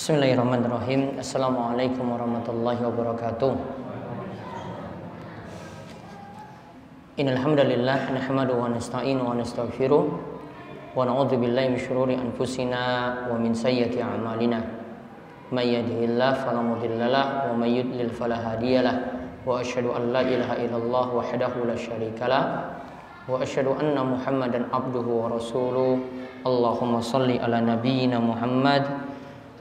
Bismillahirrahmanirrahim. Assalamualaikum warahmatullahi wabarakatuh. Innal hamdalillah nahmaduhu wa nasta'inu wa nastaghfiruh wa na'udzu billahi min syururi anfusina wa min sayyiati a'malina. May yahdihillahu fala mudhillalah wa may yudlil fala hadiyalah. Wa asyhadu an la ilaha illallah wahdahu la syarikalah wa asyhadu anna Muhammadan abduhu wa rasuluh. Allahumma shalli ala nabiyyina Muhammad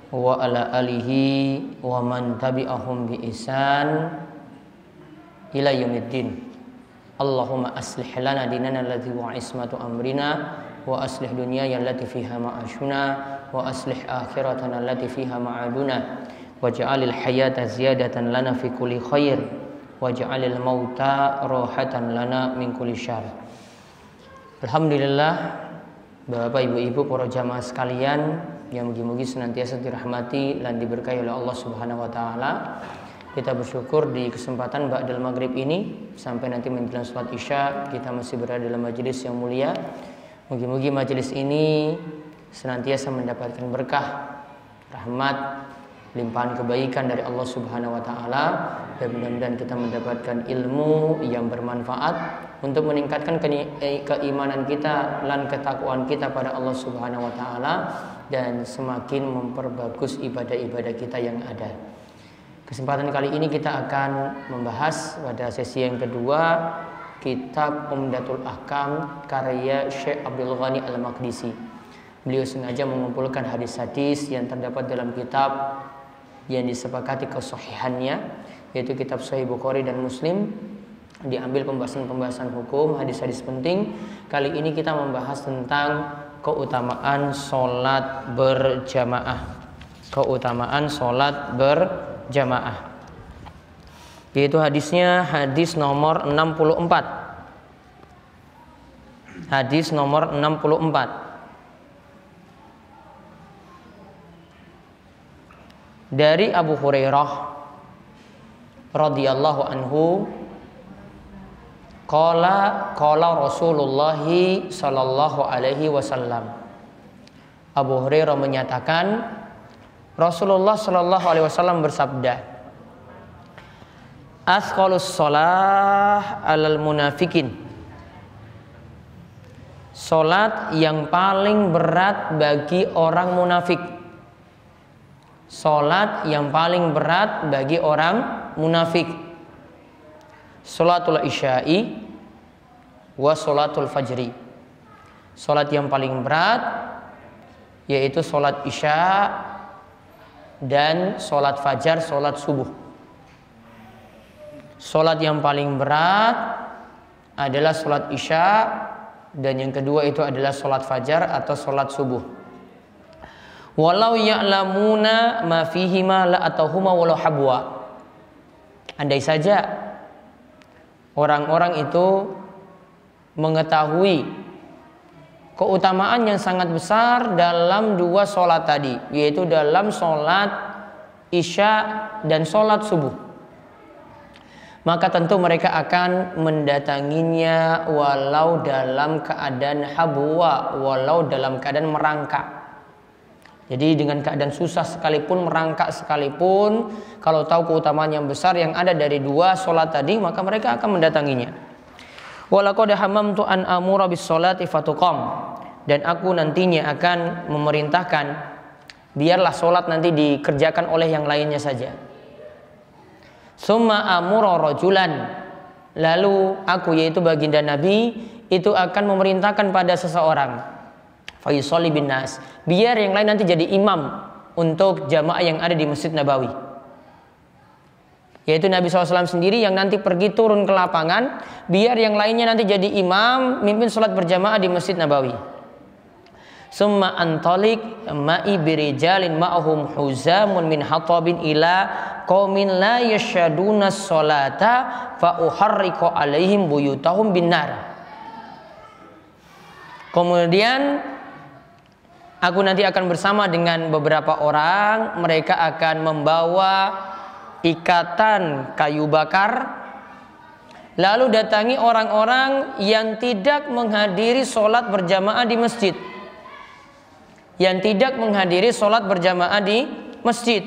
wa ala alihi wa man tabi'ahum bi ihsan ila yaumiddin. Allahumma aslih lana dinana alladzi wa ismatu amrina wa aslih dunyaya allati fiha ma'ashuna wa aslih akhiratana allati fiha ma'aduna waj'alil hayata ziyadatan lana fi kulli khair waj'alil mauta rohatan lana min kulli syarr. Alhamdulillah, Bapak, Ibu-ibu, para jamaah sekalian yang mugi-mugi senantiasa dirahmati dan diberkahi oleh Allah Subhanahu wa taala. Kita bersyukur di kesempatan ba'dal maghrib ini sampai nanti menjelang salat Isya kita masih berada dalam majelis yang mulia. Mugi-mugi majelis ini senantiasa mendapatkan berkah, rahmat, limpahan kebaikan dari Allah Subhanahu wa taala, dan mudah-mudahan kita mendapatkan ilmu yang bermanfaat untuk meningkatkan keimanan kita dan ketakwaan kita pada Allah Subhanahu wa taala dan semakin memperbagus ibadah-ibadah kita yang ada. Kesempatan kali ini kita akan membahas pada sesi yang kedua kitab Umdatul Ahkam karya Syekh Abdul Ghani Al-Maqdisi. Beliau sengaja mengumpulkan hadis-hadis yang terdapat dalam kitab yang disepakati kesahihannya, yaitu kitab Sahih Bukhari dan Muslim. Diambil pembahasan-pembahasan hukum, hadis-hadis penting. Kali ini kita membahas tentang keutamaan sholat berjamaah. Keutamaan sholat berjamaah, yaitu hadisnya hadis nomor 64. Hadis nomor 64 dari Abu Hurairah radhiyallahu anhu. Qala Rasulullah sallallahu alaihi wasallam. Abu Hurairah menyatakan Rasulullah sallallahu alaihi wasallam bersabda, Asqalus shalah alal munafikin. Salat yang paling berat bagi orang munafik. Salat yang paling berat bagi orang munafik. Salatul isya'i wa salatul fajri. Salat yang paling berat yaitu salat isya dan salat fajar, salat subuh. Salat yang paling berat adalah salat isya, dan yang kedua itu adalah salat fajar atau salat subuh. Walau ya'lamuna ma fihima la atauhuma walau habwa. Andai saja orang-orang itu mengetahui keutamaan yang sangat besar dalam dua sholat tadi, yaitu dalam sholat isya dan sholat subuh, maka tentu mereka akan mendatanginya walau dalam keadaan habwa, walau dalam keadaan merangkak. Jadi dengan keadaan susah sekalipun, merangkak sekalipun, kalau tahu keutamaan yang besar yang ada dari dua sholat tadi, maka mereka akan mendatanginya. Walaqad hamamtu an amura bis sholati fatuqam. Dan aku nantinya akan memerintahkan biarlah sholat nanti dikerjakan oleh yang lainnya saja. Summa amura rajulan. Lalu aku, yaitu baginda Nabi, itu akan memerintahkan pada seseorang, fayusolli bin nas, biar yang lain nanti jadi imam untuk jamaah yang ada di Masjid Nabawi. Yaitu Nabi SAW sendiri yang nanti pergi turun ke lapangan, biar yang lainnya nanti jadi imam, mimpin sholat berjamaah di Masjid Nabawi. Summa antalik ma'i birijalin ma'ahum huzamun min hatabin ila qaumin la yashaduna sholata fa uharriqu alaihim buyutahum bin nar. Kemudian aku nanti akan bersama dengan beberapa orang, mereka akan membawa ikatan kayu bakar, lalu datangi orang-orang yang tidak menghadiri sholat berjamaah di masjid, yang tidak menghadiri sholat berjamaah di masjid.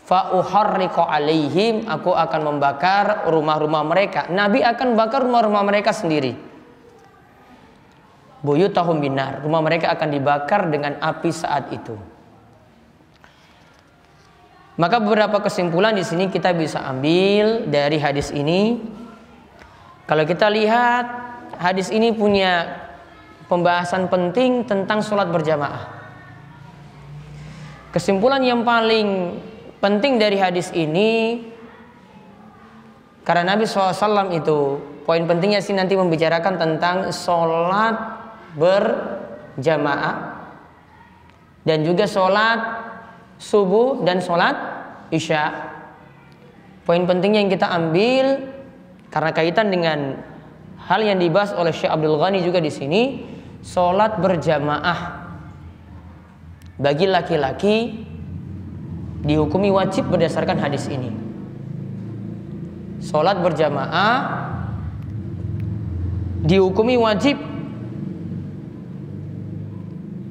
Fa uharriqu alaihim, aku akan membakar rumah-rumah mereka. Nabi akan bakar rumah-rumah mereka sendiri. Buyutahum binar, rumah mereka akan dibakar dengan api saat itu. Maka beberapa kesimpulan di sini kita bisa ambil dari hadis ini. Kalau kita lihat hadis ini punya pembahasan penting tentang sholat berjamaah. Kesimpulan yang paling penting dari hadis ini, karena Nabi SAW itu poin pentingnya sih nanti membicarakan tentang sholat berjamaah dan juga sholat subuh dan sholat isya. Poin pentingnya yang kita ambil karena kaitan dengan hal yang dibahas oleh Syekh Abdul Ghani juga di sini, sholat berjamaah bagi laki-laki dihukumi wajib berdasarkan hadis ini. Sholat berjamaah dihukumi wajib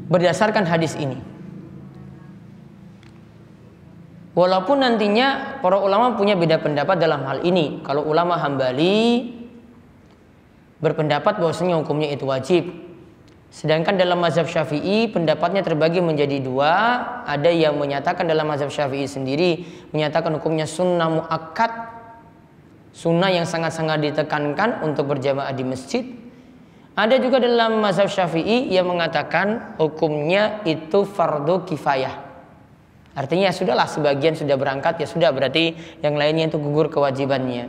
berdasarkan hadis ini. Walaupun nantinya para ulama punya beda pendapat dalam hal ini. Kalau ulama Hambali berpendapat bahwasanya hukumnya itu wajib. Sedangkan dalam mazhab Syafi'i pendapatnya terbagi menjadi dua. Ada yang menyatakan dalam mazhab Syafi'i sendiri menyatakan hukumnya sunnah muakkad, sunnah yang sangat-sangat ditekankan untuk berjamaah di masjid. Ada juga dalam mazhab Syafi'i yang mengatakan hukumnya itu fardu kifayah. Artinya sudahlah, sebagian sudah berangkat, ya sudah, berarti yang lainnya itu gugur kewajibannya.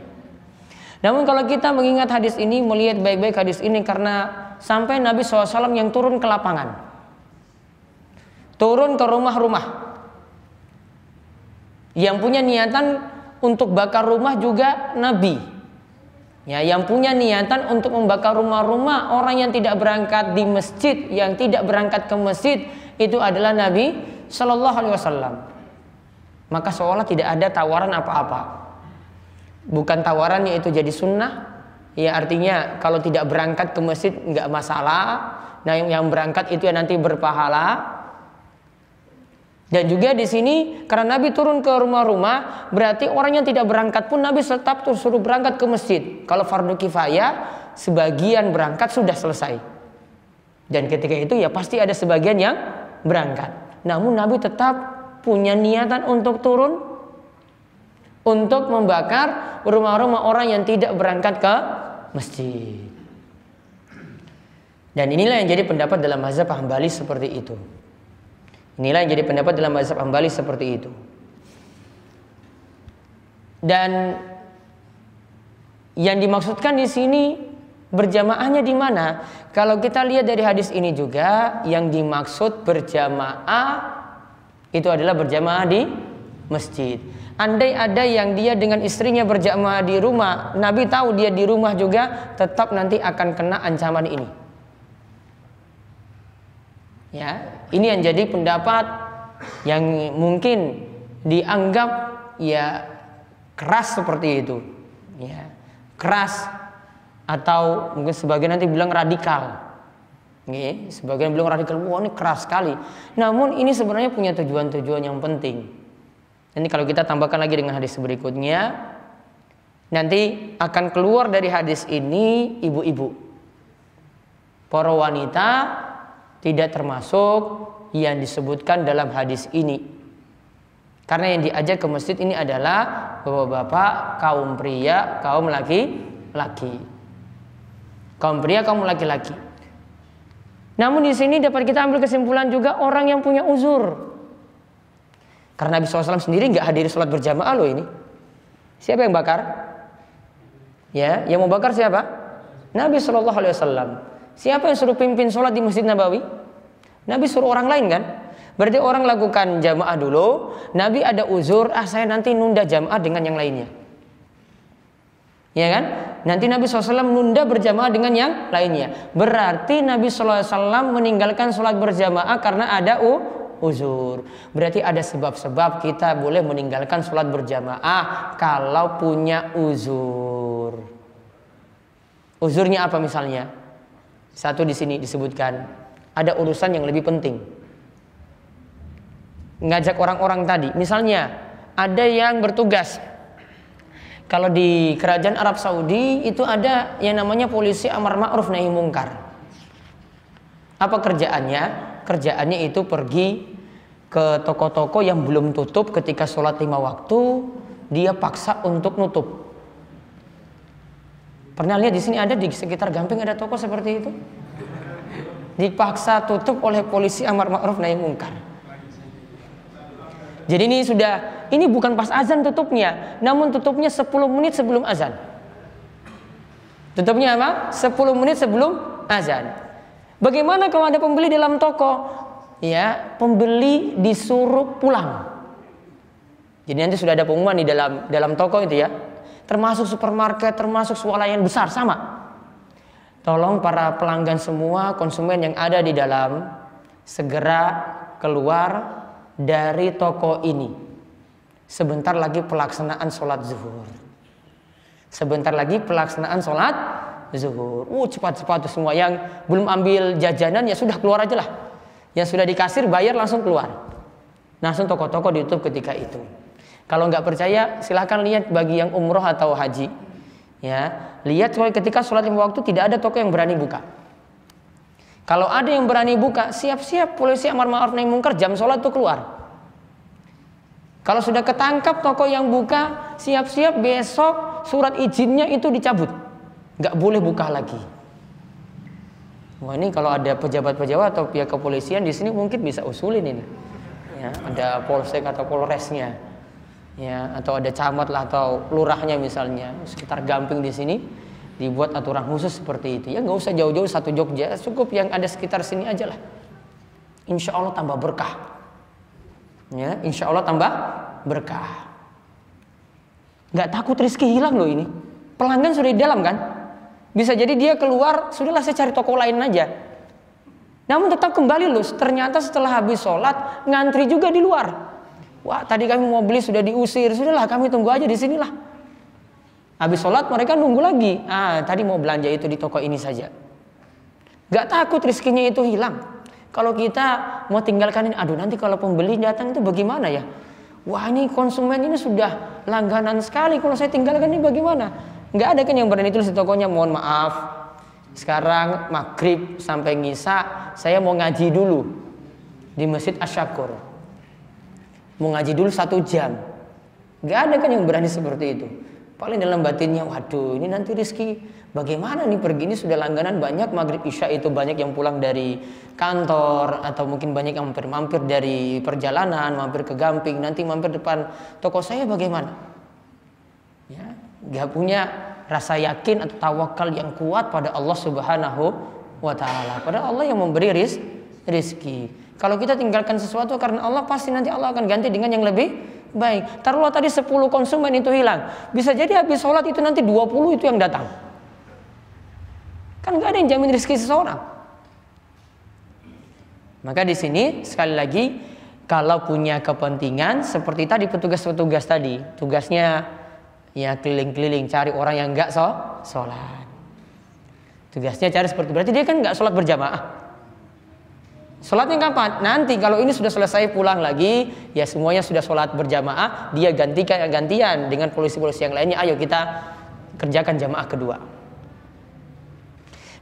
Namun kalau kita mengingat hadis ini, melihat baik-baik hadis ini, karena sampai Nabi SAW yang turun ke lapangan, turun ke rumah-rumah, yang punya niatan untuk bakar rumah juga Nabi. Ya, yang punya niatan untuk membakar rumah-rumah orang yang tidak berangkat di masjid, yang tidak berangkat ke masjid, itu adalah Nabi Shallallahu Alaihi Wasallam. Maka seolah tidak ada tawaran apa-apa. Bukan tawarannya itu jadi sunnah, ya artinya kalau tidak berangkat ke masjid nggak masalah. Nah yang berangkat itu ya nanti berpahala. Dan juga di sini karena Nabi turun ke rumah-rumah, berarti orang yang tidak berangkat pun Nabi tetap suruh berangkat ke masjid. Kalau fardu kifayah, sebagian berangkat sudah selesai. Dan ketika itu ya pasti ada sebagian yang berangkat. Namun Nabi tetap punya niatan untuk turun, untuk membakar rumah-rumah orang yang tidak berangkat ke masjid. Dan inilah yang jadi pendapat dalam mazhab Hambali seperti itu. Inilah yang jadi pendapat dalam mazhab Hambali seperti itu. Dan yang dimaksudkan di sini berjamaahnya di mana? Kalau kita lihat dari hadis ini juga, yang dimaksud berjamaah itu adalah berjamaah di masjid. Andai ada yang dia dengan istrinya berjamaah di rumah, Nabi tahu dia di rumah juga, tetap nanti akan kena ancaman ini. Ya, ini yang jadi pendapat yang mungkin dianggap ya keras seperti itu, ya keras, atau mungkin sebagian nanti bilang radikal, ya, sebagian bilang radikal, wah ini keras sekali. Namun ini sebenarnya punya tujuan-tujuan yang penting. Nanti kalau kita tambahkan lagi dengan hadis berikutnya, nanti akan keluar dari hadis ini ibu-ibu, para wanita tidak termasuk yang disebutkan dalam hadis ini. Karena yang diajak ke masjid ini adalah bapak-bapak, kaum pria, kaum laki-laki. Kaum pria, kaum laki-laki. Namun di sini dapat kita ambil kesimpulan juga orang yang punya uzur. Karena Nabi SAW sendiri nggak hadir sholat berjamaah loh ini. Siapa yang bakar? Ya, yang mau bakar siapa? Nabi SAW. Siapa yang suruh pimpin sholat di Masjid Nabawi? Nabi suruh orang lain kan? Berarti orang lakukan jamaah dulu, Nabi ada uzur, saya nanti nunda jamaah dengan yang lainnya. Ya kan? Nanti Nabi SAW nunda berjamaah dengan yang lainnya. Berarti Nabi SAW meninggalkan sholat berjamaah karena ada uzur. Berarti ada sebab-sebab kita boleh meninggalkan sholat berjamaah kalau punya uzur. Uzurnya apa misalnya? Satu di sini disebutkan ada urusan yang lebih penting. ngajak orang-orang tadi. Misalnya ada yang bertugas. Kalau di kerajaan Arab Saudi itu ada yang namanya polisi amar ma'ruf nahi mungkar. Apa kerjaannya? Kerjaannya itu pergi ke toko-toko yang belum tutup ketika sholat 5 waktu, dia paksa untuk nutup. Pernah lihat di sini ada di sekitar Gamping ada toko seperti itu? Dipaksa tutup oleh polisi amar ma'ruf nahi mungkar. Jadi ini bukan pas azan tutupnya, namun tutupnya 10 menit sebelum azan. Tutupnya apa? 10 menit sebelum azan. Bagaimana kalau ada pembeli dalam toko? Ya, pembeli disuruh pulang. Jadi nanti sudah ada pengumuman di dalam toko itu ya. Termasuk supermarket, termasuk swalayan besar sama. Tolong para pelanggan semua, konsumen yang ada di dalam segera keluar dari toko ini. Sebentar lagi pelaksanaan sholat zuhur. Sebentar lagi pelaksanaan sholat zuhur. Cepat-cepat semua. Yang belum ambil jajanan ya sudah keluar aja lah. Yang sudah dikasir bayar langsung keluar. Langsung toko-toko ditutup ketika itu. Kalau nggak percaya silahkan lihat bagi yang umroh atau haji. Ya, lihat ketika sholat 5 waktu tidak ada toko yang berani buka. Kalau ada yang berani buka, siap-siap polisi amar ma'ruf nahi mungkar jam sholat tuh keluar. Kalau sudah ketangkap toko yang buka, siap-siap besok surat izinnya itu dicabut. Nggak boleh buka lagi. Wah, ini kalau ada pejabat-pejabat atau pihak kepolisian di sini mungkin bisa usulin ini. Ya, ada polsek atau polresnya. Ya, atau ada camat lah atau lurahnya misalnya sekitar Gamping di sini dibuat aturan khusus seperti itu. Ya nggak usah jauh-jauh satu Jogja, cukup yang ada sekitar sini aja lah. Insya Allah tambah berkah. Ya, insya Allah tambah berkah. Nggak takut rezeki hilang loh ini. Pelanggan sudah di dalam kan? Bisa jadi dia keluar, sudahlah saya cari toko lain aja. Namun tetap kembali loh. Ternyata setelah habis sholat ngantri juga di luar. Wah, tadi kami mau beli sudah diusir, sudahlah kami tunggu aja di sinilah. Habis sholat mereka nunggu lagi. Tadi mau belanja itu di toko ini saja. Gak takut rezekinya itu hilang. Kalau kita mau tinggalkan ini, aduh nanti kalau pembeli datang itu bagaimana ya? Wah, ini konsumen ini sudah langganan sekali. Kalau saya tinggalkan ini bagaimana? Gak ada kan yang berani tulis di tokonya, mohon maaf, sekarang maghrib sampai ngisa saya mau ngaji dulu di Masjid Asy-Syakur. Mau ngaji dulu 1 jam. Gak ada kan yang berani seperti itu. Paling dalam batinnya, waduh ini nanti rezeki bagaimana nih pergi ini sudah langganan banyak maghrib isya itu banyak yang pulang dari kantor atau mungkin banyak yang mampir dari perjalanan, mampir ke Gamping, nanti mampir depan toko saya bagaimana? Ya, gak punya rasa yakin atau tawakal yang kuat pada Allah Subhanahu wa Ta'ala. Padahal Allah yang memberi rizki. Kalau kita tinggalkan sesuatu karena Allah, pasti nanti Allah akan ganti dengan yang lebih baik. Taruhlah tadi 10 konsumen itu hilang, bisa jadi habis sholat itu nanti 20 itu yang datang. Kan gak ada yang jamin rezeki seseorang. Maka di sini sekali lagi, kalau punya kepentingan seperti tadi petugas-petugas tadi, tugasnya ya keliling-keliling cari orang yang gak sholat. Tugasnya cari seperti, berarti dia kan gak sholat berjamaah. Sholatnya kapan? Nanti kalau ini sudah selesai pulang lagi, ya semuanya sudah sholat berjamaah, dia gantian dengan polisi-polisi yang lainnya. Ayo kita kerjakan jamaah kedua.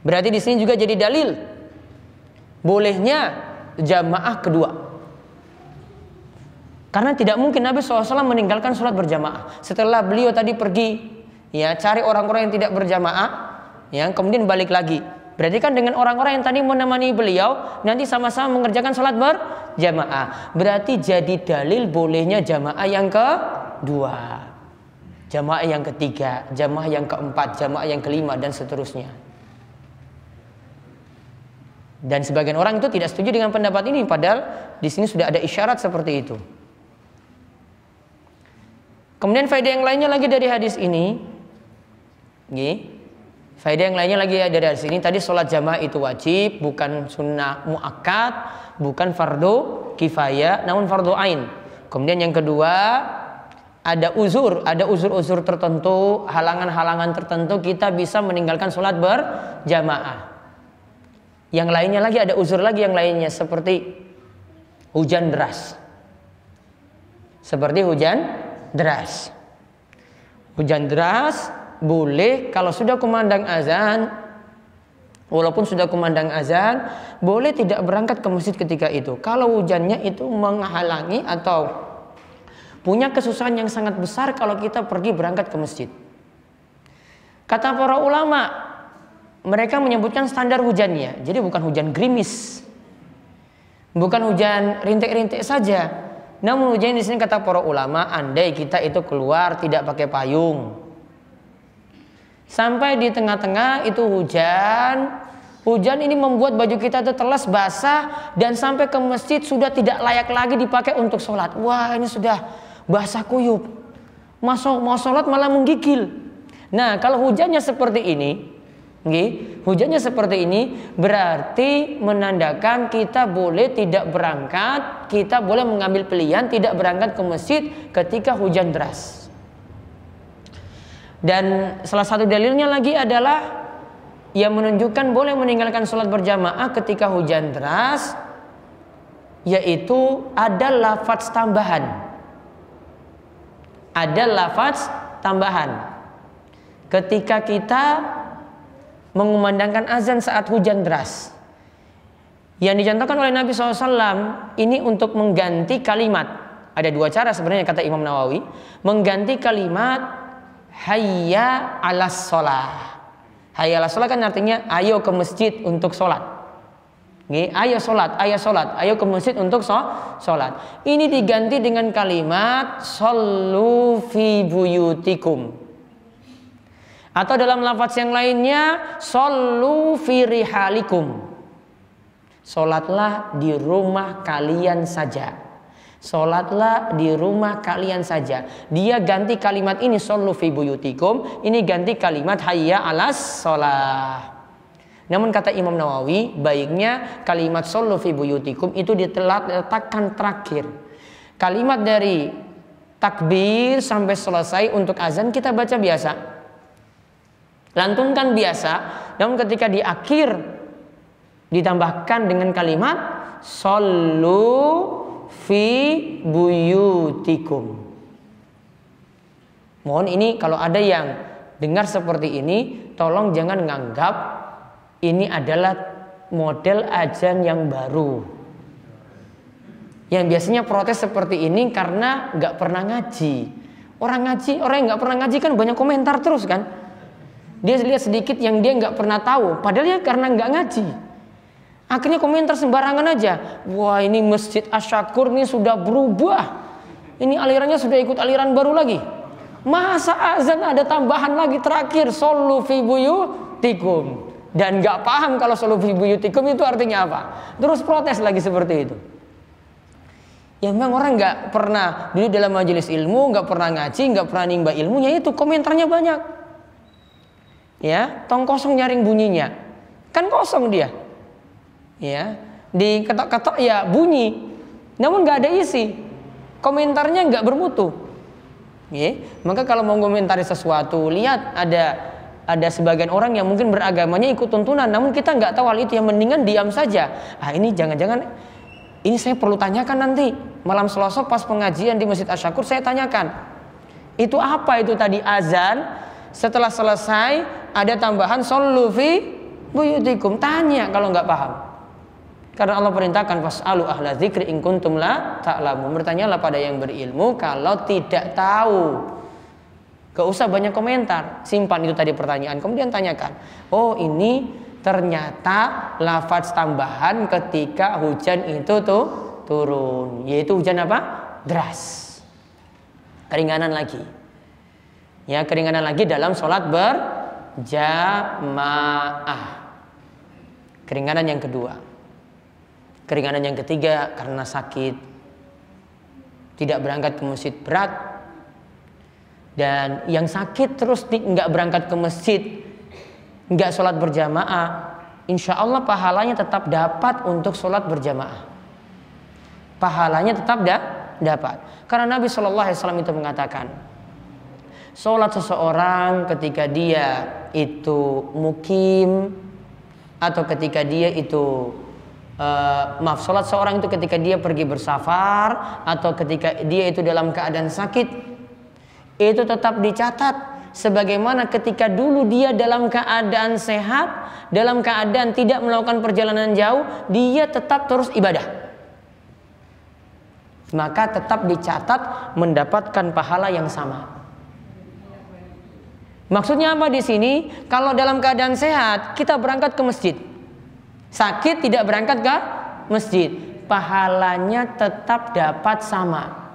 Berarti di sini juga jadi dalil bolehnya jamaah kedua. Karena tidak mungkin Nabi SAW meninggalkan sholat berjamaah. Setelah beliau tadi pergi, ya cari orang-orang yang tidak berjamaah, ya kemudian balik lagi. Berarti kan dengan orang-orang yang tadi menemani beliau nanti sama-sama mengerjakan sholat berjamaah. Berarti jadi dalil bolehnya jamaah yang kedua, jamaah yang ketiga, jamaah yang keempat, jamaah yang kelima dan seterusnya. Dan sebagian orang itu tidak setuju dengan pendapat ini, padahal di sini sudah ada isyarat seperti itu. Kemudian faedah yang lainnya lagi dari hadis ini, faedah yang lainnya lagi dari hadis ini, tadi sholat jamaah itu wajib, bukan sunnah muakkad, bukan fardu kifayah, namun fardu ain. Kemudian yang kedua, ada uzur-uzur tertentu, halangan-halangan tertentu kita bisa meninggalkan sholat berjamaah. Yang lainnya lagi ada uzur lagi yang lainnya seperti hujan deras. Seperti hujan deras. Hujan deras boleh kalau sudah kumandang azan, walaupun sudah kumandang azan, boleh tidak berangkat ke masjid ketika itu. Kalau hujannya itu menghalangi atau punya kesusahan yang sangat besar kalau kita pergi berangkat ke masjid. Kata para ulama, mereka menyebutkan standar hujannya. Jadi bukan hujan gerimis, bukan hujan rintik-rintik saja. Namun hujan di sini kata para ulama, andai kita itu keluar tidak pakai payung, sampai di tengah-tengah itu hujan ini membuat baju kita itu telas basah, dan sampai ke masjid sudah tidak layak lagi dipakai untuk sholat. Wah, ini sudah basah kuyup, mau sholat malah menggigil. Nah, kalau hujannya seperti ini, berarti menandakan kita boleh tidak berangkat, kita boleh mengambil pilihan tidak berangkat ke masjid ketika hujan deras. Dan salah satu dalilnya lagi adalah yang menunjukkan boleh meninggalkan sholat berjamaah ketika hujan deras, yaitu ada lafaz tambahan. Ada lafaz tambahan ketika kita mengumandangkan azan saat hujan deras. Yang dicontohkan oleh Nabi SAW ini untuk mengganti kalimat. Ada dua cara sebenarnya kata Imam Nawawi, mengganti kalimat hayya 'alas shalah. Hayya 'alas shalah kan artinya ayo ke masjid untuk sholat. Ayo sholat, ayo ke masjid untuk sholat. Ini diganti dengan kalimat shollu fi buyutikum. Atau dalam lafaz yang lainnya shollu fi rihalikum. Sholatlah di rumah kalian saja. Sholatlah di rumah kalian saja. Dia ganti kalimat ini shollu fi buyutikum, ini ganti kalimat hayya 'alas shalah. Namun kata Imam Nawawi, baiknya kalimat shollu fi buyutikum itu diletakkan terakhir. Kalimat dari takbir sampai selesai untuk azan kita baca biasa, lantunkan biasa, namun ketika di akhir ditambahkan dengan kalimat shollu fi buyutikum. Mohon ini kalau ada yang dengar seperti ini, tolong jangan nganggap ini adalah model azan yang baru. Yang biasanya protes seperti ini karena nggak pernah ngaji. Orang yang nggak pernah ngaji kan banyak komentar terus kan. Dia lihat sedikit yang dia nggak pernah tahu, padahal ya karena nggak ngaji. Akhirnya komentar sembarangan aja. Wah, ini Masjid Asy-Syakur ini sudah berubah. Ini alirannya sudah ikut aliran baru lagi. Masa azan ada tambahan lagi terakhir shollu fi buyutikum. Dan nggak paham kalau shollu fi buyutikum itu artinya apa. Terus protes lagi seperti itu. Ya memang orang nggak pernah dulu dalam majelis ilmu, nggak pernah ngaji, nggak pernah nimba ilmunya, itu komentarnya banyak. Ya, tong kosong nyaring bunyinya, kan kosong dia. Ya, di ketok-ketok ya bunyi, namun nggak ada isi. Komentarnya nggak bermutu. Ya, maka kalau mau komentari sesuatu, lihat ada sebagian orang yang mungkin beragamanya ikut tuntunan, namun kita nggak tahu hal itu, yang mendingan diam saja. Ini jangan-jangan ini saya perlu tanyakan nanti malam Selasa pas pengajian di Masjid Asy-Syakur, saya tanyakan itu apa itu tadi azan. Setelah selesai ada tambahan shollu fi buyutikum. Tanya kalau nggak paham. Karena Allah perintahkan fas'alu ahla dzikri in kuntum la ta'lamun. Bertanyalah pada yang berilmu kalau tidak tahu. Gak usah banyak komentar. Simpan itu tadi pertanyaan, kemudian tanyakan. Oh, ini ternyata lafaz tambahan ketika hujan itu tuh turun. Yaitu hujan apa? Deras. Keringanan lagi. Ya, keringanan lagi dalam sholat berjamaah. Keringanan yang kedua. Keringanan yang ketiga karena sakit, tidak berangkat ke masjid berat. Dan yang sakit terus nggak berangkat ke masjid, nggak sholat berjamaah, insya Allah pahalanya tetap dapat untuk sholat berjamaah. Pahalanya tetap dapat. Karena Nabi SAW itu mengatakan, sholat seseorang ketika dia itu mukim atau ketika dia itu sholat seorang itu ketika dia pergi bersafar atau ketika dia itu dalam keadaan sakit, itu tetap dicatat sebagaimana ketika dulu dia dalam keadaan sehat, dalam keadaan tidak melakukan perjalanan jauh, dia tetap terus ibadah. Maka tetap dicatat mendapatkan pahala yang sama. Maksudnya apa di sini? Kalau dalam keadaan sehat kita berangkat ke masjid, sakit tidak berangkat ke masjid, pahalanya tetap dapat sama.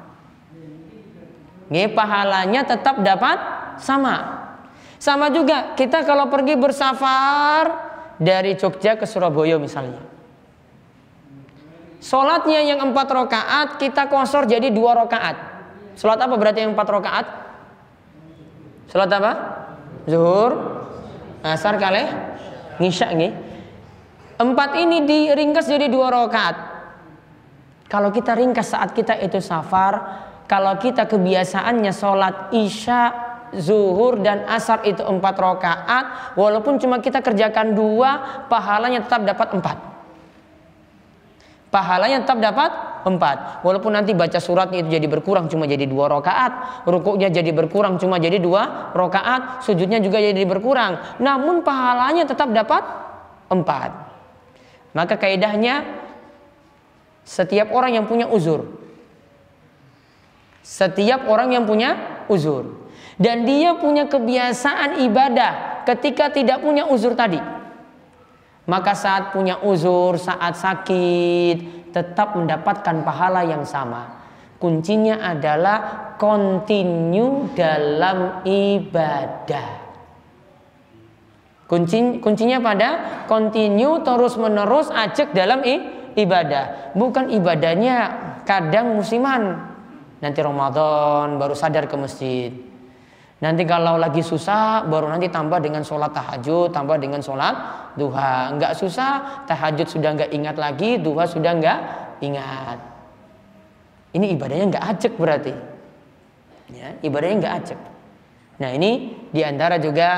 Pahalanya tetap dapat sama. Sama juga kita kalau pergi bersafar dari Jogja ke Surabaya misalnya, sholatnya yang 4 rakaat kita qashor jadi 2 rakaat. Sholat apa berarti yang 4 rakaat? Sholat apa? Zuhur, asar, kalih, isya nggih. 4 ini diringkas jadi 2 rakaat. Kalau kita ringkas saat kita itu safar, kalau kita kebiasaannya sholat isya, zuhur dan asar itu 4 rakaat, walaupun cuma kita kerjakan 2, pahalanya tetap dapat 4. Pahalanya tetap dapat 4. Walaupun nanti baca suratnya itu jadi berkurang cuma jadi 2 rakaat, rukuknya jadi berkurang cuma jadi 2 rakaat, sujudnya juga jadi berkurang, namun pahalanya tetap dapat 4. Maka kaidahnya setiap orang yang punya uzur, setiap orang yang punya uzur dan dia punya kebiasaan ibadah ketika tidak punya uzur tadi, maka saat punya uzur, saat sakit, tetap mendapatkan pahala yang sama. Kuncinya adalah continue dalam ibadah. Kuncinya pada continue, terus menerus ajak dalam ibadah. Bukan ibadahnya kadang musiman, nanti Ramadan baru sadar ke masjid. Nanti kalau lagi susah baru nanti tambah dengan sholat tahajud, tambah dengan sholat duha. Enggak susah, tahajud sudah enggak ingat lagi, duha sudah enggak ingat. Ini ibadahnya enggak ajak berarti. Ya, ibadahnya enggak ajak. Nah, ini diantara juga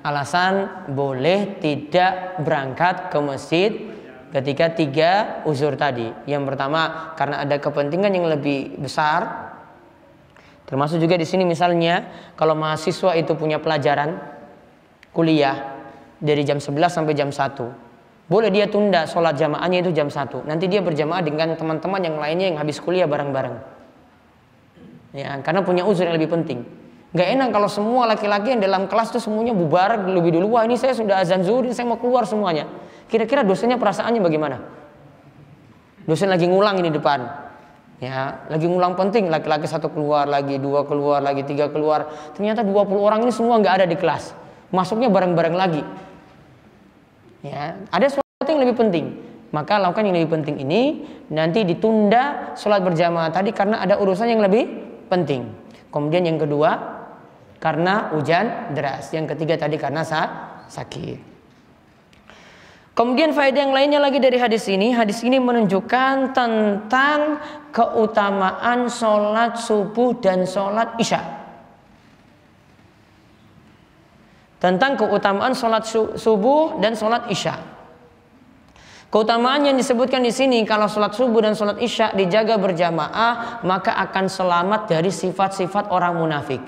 alasan boleh tidak berangkat ke masjid ketika 3 uzur tadi. Yang pertama karena ada kepentingan yang lebih besar. Termasuk juga di sini misalnya kalau mahasiswa itu punya pelajaran kuliah dari jam 11 sampai jam 1, boleh dia tunda sholat jamaahnya itu jam 1. Nanti dia berjamaah dengan teman-teman yang lainnya yang habis kuliah bareng-bareng. Ya, karena punya uzur yang lebih penting. Gak enak kalau semua laki-laki yang dalam kelas itu semuanya bubar lebih dulu. Wah, ini saya sudah azan zuhur, saya mau keluar semuanya. Kira-kira dosennya perasaannya bagaimana? Dosen lagi ngulang ini depan. Ya, lagi ngulang penting, laki-laki 1 keluar, lagi 2 keluar, lagi 3 keluar. Ternyata 20 orang ini semua nggak ada di kelas. Masuknya bareng-bareng lagi. Ya, ada sesuatu yang lebih penting. Maka lakukan yang lebih penting ini, nanti ditunda sholat berjamaah tadi karena ada urusan yang lebih penting. Kemudian yang kedua, karena hujan deras. Yang ketiga tadi karena sakit. Kemudian faedah yang lainnya lagi dari hadis ini menunjukkan tentang keutamaan sholat subuh dan sholat isya. Tentang keutamaan sholat subuh dan sholat isya. Keutamaan yang disebutkan di sini, kalau sholat subuh dan sholat isya dijaga berjamaah, maka akan selamat dari sifat-sifat orang munafik.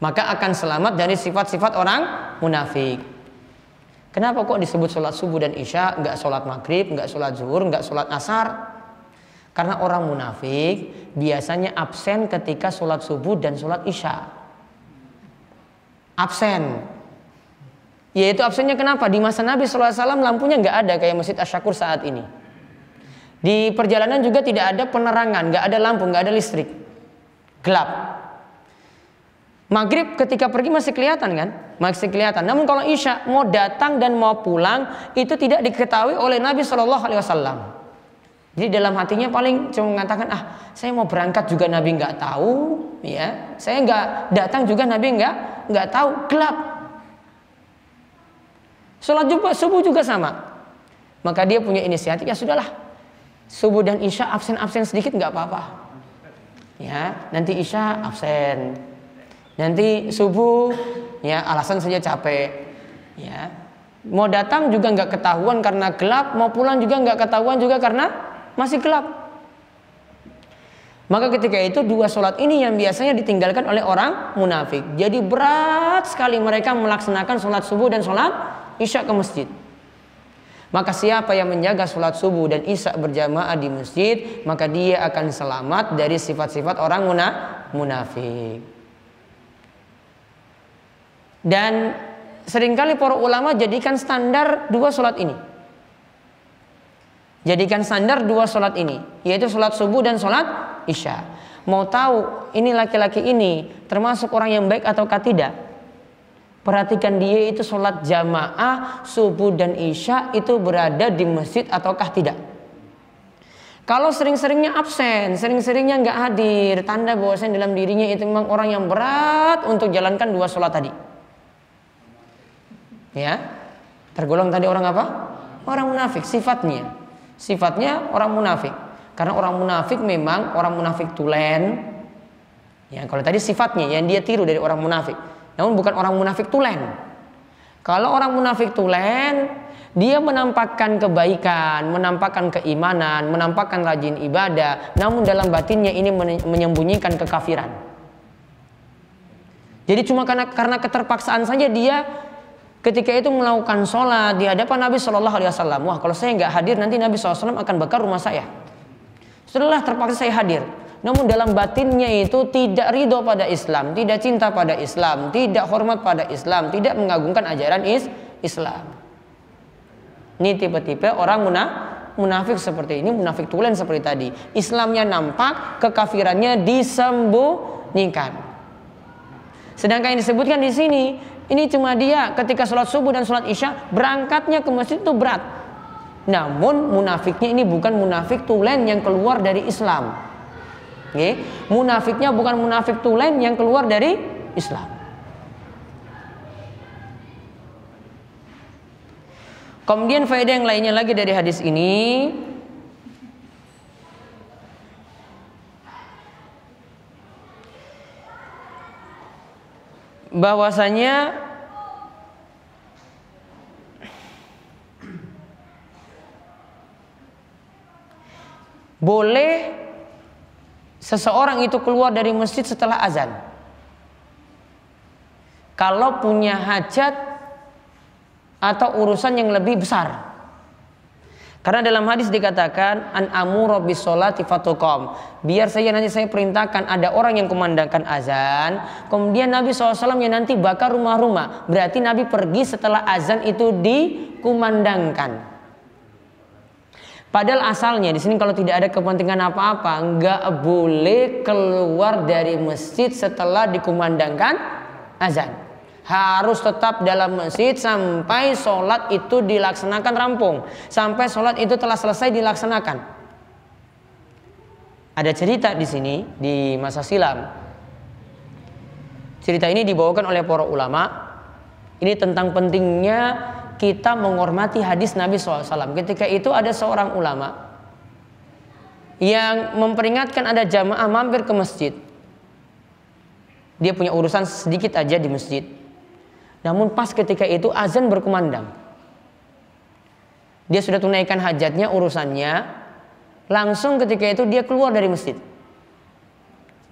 Maka akan selamat dari sifat-sifat orang munafik. Kenapa kok disebut sholat subuh dan isya, nggak sholat maghrib, nggak sholat zuhur, nggak sholat asar? Karena orang munafik biasanya absen ketika sholat subuh dan sholat isya. Absen. Yaitu absennya kenapa? Di masa Nabi SAW lampunya nggak ada kayak Masjid Asy-Syakur saat ini. Di perjalanan juga tidak ada penerangan, nggak ada lampu, nggak ada listrik, gelap. Maghrib ketika pergi masih kelihatan kan? Masih kelihatan. Namun kalau isya mau datang dan mau pulang itu tidak diketahui oleh Nabi SAW. Jadi dalam hatinya paling cuma mengatakan, saya mau berangkat juga Nabi nggak tahu, ya. Saya nggak datang juga Nabi nggak tahu, gelap. Sholat subuh juga sama. Maka dia punya inisiatif, ya sudahlah. Subuh dan isya absen sedikit nggak apa-apa. Ya, nanti isya absen. Nanti subuh ya alasan saja capek, ya. Mau datang juga nggak ketahuan karena gelap, mau pulang juga nggak ketahuan juga karena masih gelap. Maka ketika itu dua sholat ini yang biasanya ditinggalkan oleh orang munafik. Jadi berat sekali mereka melaksanakan sholat subuh dan sholat isya ke masjid. Maka siapa yang menjaga sholat subuh dan isya berjamaah di masjid, maka dia akan selamat dari sifat-sifat orang munafik. Dan seringkali para ulama jadikan standar dua sholat ini. Jadikan standar dua sholat ini, yaitu sholat subuh dan sholat isya. Mau tahu ini laki-laki ini termasuk orang yang baik ataukah tidak? Perhatikan dia itu sholat jamaah subuh dan isya itu berada di masjid ataukah tidak. Kalau sering-seringnya absen, sering-seringnya nggak hadir, tanda bahwasanya dalam dirinya itu memang orang yang berat untuk jalankan dua sholat tadi. Ya, tergolong tadi orang apa? Orang munafik. Sifatnya orang munafik. Karena orang munafik memang orang munafik tulen. Ya, kalau tadi sifatnya yang dia tiru dari orang munafik. Namun bukan orang munafik tulen. Kalau orang munafik tulen, dia menampakkan kebaikan, menampakkan keimanan, menampakkan rajin ibadah, namun dalam batinnya ini menyembunyikan kekafiran. Jadi cuma karena keterpaksaan saja dia ketika itu melakukan sholat di hadapan Nabi Shallallahu Alaihi Wasallam. Wah, kalau saya nggak hadir nanti Nabi SAW akan bakar rumah saya. Setelah terpaksa saya hadir, namun dalam batinnya itu tidak ridho pada Islam, tidak cinta pada Islam, tidak hormat pada Islam, tidak mengagungkan ajaran Islam. Ini tipe-tipe orang munafik seperti ini, munafik tulen seperti tadi. Islamnya nampak, kekafirannya disembunyikan. Sedangkan yang disebutkan di sini, ini cuma dia ketika sholat subuh dan sholat isya berangkatnya ke masjid itu berat. Namun munafiknya ini bukan munafik tulen yang keluar dari Islam. Oke? Munafiknya bukan munafik tulen yang keluar dari Islam. Kemudian faedah yang lainnya lagi dari hadis ini, bahwasanya boleh seseorang itu keluar dari masjid setelah azan kalau punya hajat atau urusan yang lebih besar. Karena dalam hadis dikatakan an amuru bis sholati fatuqam, biar saya nanti saya perintahkan ada orang yang kumandangkan azan, kemudian Nabi SAW yang nanti bakar rumah-rumah. Berarti Nabi pergi setelah azan itu dikumandangkan. Padahal asalnya di sini kalau tidak ada kepentingan apa-apa, nggak boleh keluar dari masjid setelah dikumandangkan azan. Harus tetap dalam masjid sampai sholat itu dilaksanakan rampung, sampai sholat itu telah selesai dilaksanakan. Ada cerita di sini di masa silam. Cerita ini dibawakan oleh para ulama. Ini tentang pentingnya kita menghormati hadis Nabi SAW. Ketika itu ada seorang ulama yang memperingatkan ada jamaah mampir ke masjid. Dia punya urusan sedikit aja di masjid. Namun pas ketika itu azan berkumandang. Dia sudah tunaikan hajatnya, urusannya. Langsung ketika itu dia keluar dari masjid.